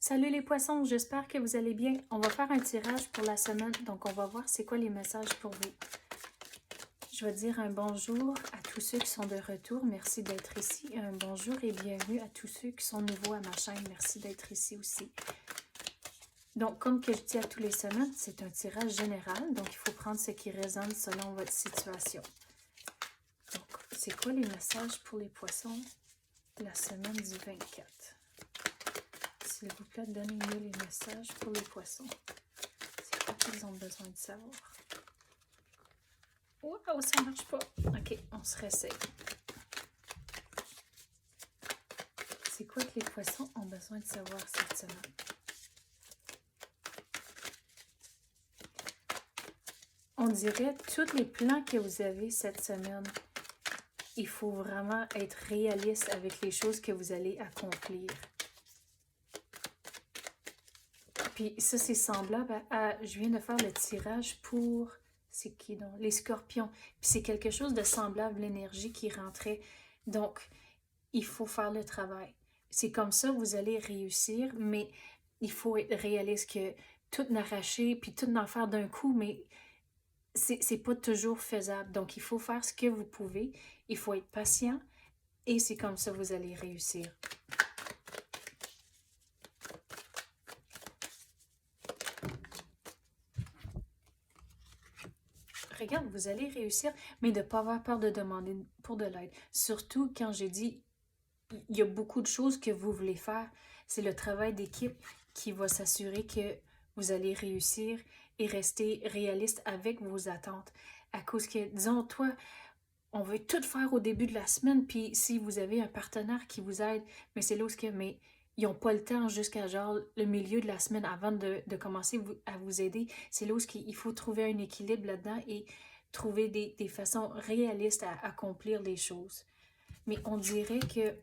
Salut les poissons, j'espère que vous allez bien. On va faire un tirage pour la semaine, donc on va voir c'est quoi les messages pour vous. Je vais dire un bonjour à tous ceux qui sont de retour, merci d'être ici. Un bonjour et bienvenue à tous ceux qui sont nouveaux à ma chaîne, merci d'être ici aussi. Donc, comme que je dis à tous les semaines, c'est un tirage général, donc il faut prendre ce qui résonne selon votre situation. Donc, c'est quoi les messages pour les poissons la semaine du 24? S'il vous plaît, donnez-moi les messages pour les poissons. C'est quoi qu'ils ont besoin de savoir? Wow, ça marche pas. Ok, on se réessaye. C'est quoi que les poissons ont besoin de savoir cette semaine? On dirait tous les plans que vous avez cette semaine, il faut vraiment être réaliste avec les choses que vous allez accomplir. Puis ça, c'est semblable à... Je viens de faire le tirage pour... C'est qui donc? Les scorpions. Puis c'est quelque chose de semblable, l'énergie qui rentrait. Donc, il faut faire le travail. C'est comme ça vous allez réussir, mais il faut être réaliste que tout n'arracher, puis tout n'en faire d'un coup, mais c'est pas toujours faisable. Donc, il faut faire ce que vous pouvez. Il faut être patient, et c'est comme ça vous allez réussir. Regarde, vous allez réussir, mais de ne pas avoir peur de demander pour de l'aide. Surtout quand j'ai dit, il y a beaucoup de choses que vous voulez faire. C'est le travail d'équipe qui va s'assurer que vous allez réussir et rester réaliste avec vos attentes. À cause que, disons, toi, on veut tout faire au début de la semaine, puis si vous avez un partenaire qui vous aide, mais c'est là où mais ils n'ont pas le temps jusqu'à genre le milieu de la semaine avant de commencer à vous aider. C'est là où il faut trouver un équilibre là-dedans et trouver des façons réalistes à accomplir les choses. Mais on dirait que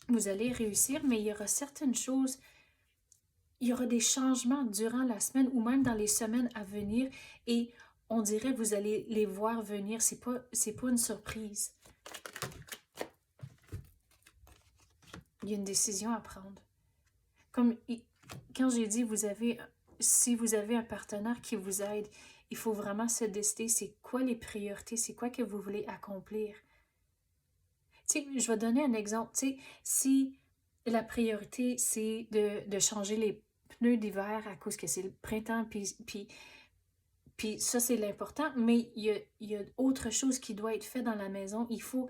vous allez réussir, mais il y aura certaines choses, il y aura des changements durant la semaine ou même dans les semaines à venir et on dirait que vous allez les voir venir. C'est pas une surprise. Il y a une décision à prendre. Comme quand j'ai dit, si vous avez un partenaire qui vous aide, il faut vraiment se décider c'est quoi les priorités, c'est quoi que vous voulez accomplir. Tu sais, je vais donner un exemple. Tu sais, si la priorité, c'est de changer les pneus d'hiver à cause que c'est le printemps, puis ça, c'est l'important, mais il y a autre chose qui doit être fait dans la maison. Il faut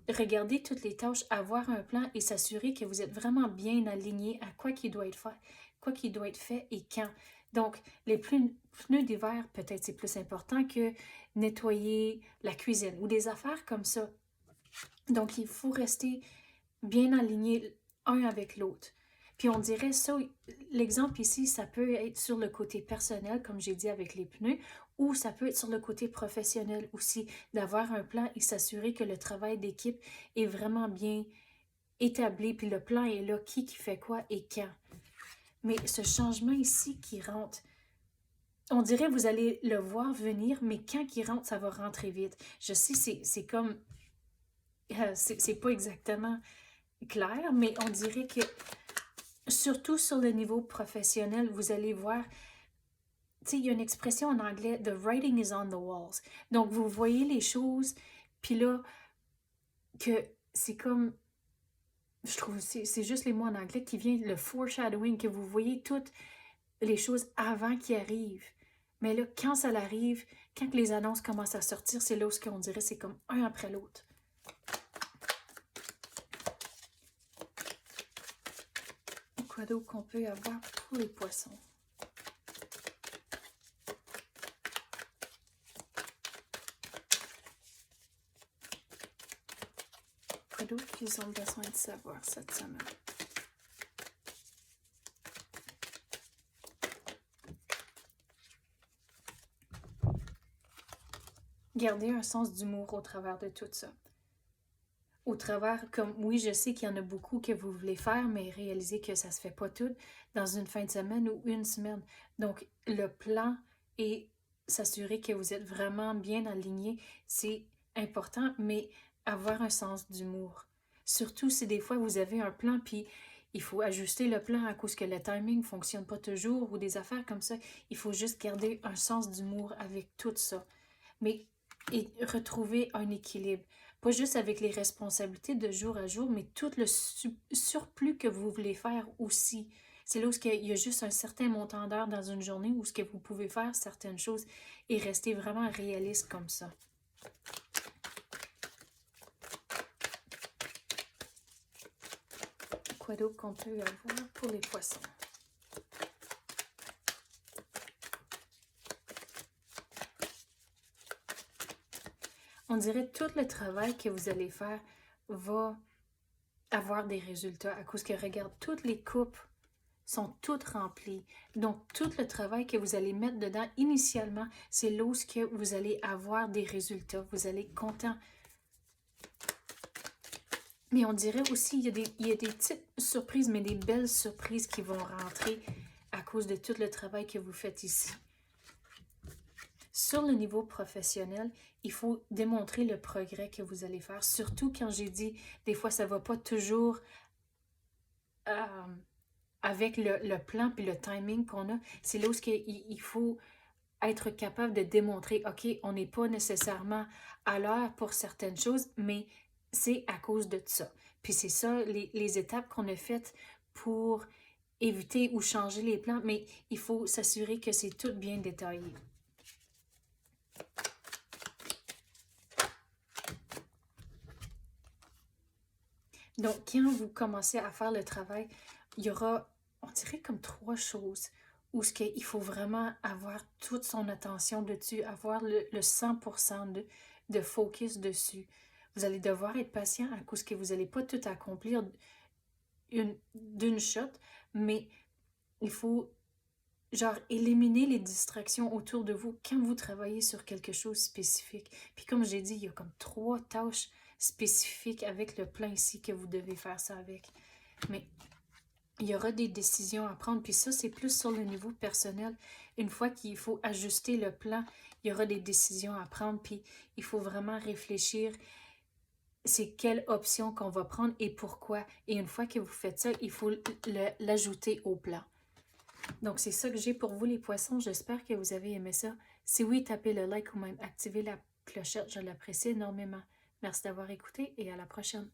regarder toutes les tâches, avoir un plan et s'assurer que vous êtes vraiment bien aligné à quoi qui doit être fait et quand. Donc, les pneus d'hiver, peut-être c'est plus important que nettoyer la cuisine ou des affaires comme ça. Donc, il faut rester bien aligné un avec l'autre. Puis on dirait ça, l'exemple ici, ça peut être sur le côté personnel, comme j'ai dit avec les pneus, ou ça peut être sur le côté professionnel aussi, d'avoir un plan et s'assurer que le travail d'équipe est vraiment bien établi, puis le plan est là, qui fait quoi et quand. Mais ce changement ici qui rentre, on dirait que vous allez le voir venir, mais quand il rentre, ça va rentrer vite. Je sais, c'est comme... c'est pas exactement clair, mais on dirait que surtout sur le niveau professionnel, vous allez voir, tu sais, il y a une expression en anglais, the writing is on the walls. Donc, vous voyez les choses, puis là, que c'est comme, je trouve, c'est juste les mots en anglais qui viennent, le foreshadowing, que vous voyez toutes les choses avant qu'ils arrivent. Mais là, quand ça arrive, quand les annonces commencent à sortir, c'est là où on dirait c'est comme un après l'autre. Quoi d'autre qu'on peut avoir pour les poissons? Quoi d'autre qu'ils ont besoin de savoir cette semaine? Gardez un sens d'humour au travers de tout ça. Au travers, comme oui, je sais qu'il y en a beaucoup que vous voulez faire, mais réalisez que ça ne se fait pas tout dans une fin de semaine ou une semaine. Donc, le plan et s'assurer que vous êtes vraiment bien aligné, c'est important, mais avoir un sens d'humour. Surtout si des fois vous avez un plan, puis il faut ajuster le plan à cause que le timing ne fonctionne pas toujours ou des affaires comme ça. Il faut juste garder un sens d'humour avec tout ça. Mais et retrouver un équilibre. Pas juste avec les responsabilités de jour à jour, mais tout le surplus que vous voulez faire aussi. C'est là où il y a juste un certain montant d'heures dans une journée où ce que vous pouvez faire certaines choses et rester vraiment réaliste comme ça. Quoi d'autre qu'on peut avoir pour les poissons? On dirait que tout le travail que vous allez faire va avoir des résultats à cause que, regarde, toutes les coupes sont toutes remplies. Donc, tout le travail que vous allez mettre dedans initialement, c'est là où vous allez avoir des résultats. Vous allez être content. Mais on dirait aussi il y a des petites surprises, mais des belles surprises qui vont rentrer à cause de tout le travail que vous faites ici. Sur le niveau professionnel, il faut démontrer le progrès que vous allez faire. Surtout quand j'ai dit, des fois, ça ne va pas toujours avec le plan et le timing qu'on a. C'est là où il faut être capable de démontrer, OK, on n'est pas nécessairement à l'heure pour certaines choses, mais c'est à cause de ça. Puis c'est ça, les étapes qu'on a faites pour éviter ou changer les plans, mais il faut s'assurer que c'est tout bien détaillé. Donc, quand vous commencez à faire le travail, il y aura, on dirait comme 3 choses où il faut vraiment avoir toute son attention dessus, avoir le 100% de focus dessus. Vous allez devoir être patient à cause que vous n'allez pas tout accomplir d'une shot, mais il faut genre éliminer les distractions autour de vous quand vous travaillez sur quelque chose de spécifique. Puis comme j'ai dit, il y a comme 3 tâches spécifiques avec le plan ici que vous devez faire ça avec. Mais il y aura des décisions à prendre, puis ça, c'est plus sur le niveau personnel. Une fois qu'il faut ajuster le plan, il y aura des décisions à prendre, puis il faut vraiment réfléchir c'est quelle option qu'on va prendre et pourquoi. Et une fois que vous faites ça, il faut l'ajouter au plan. Donc, c'est ça que j'ai pour vous, les poissons. J'espère que vous avez aimé ça. Si oui, tapez le like ou même activez la clochette. Je l'apprécie énormément. Merci d'avoir écouté et à la prochaine.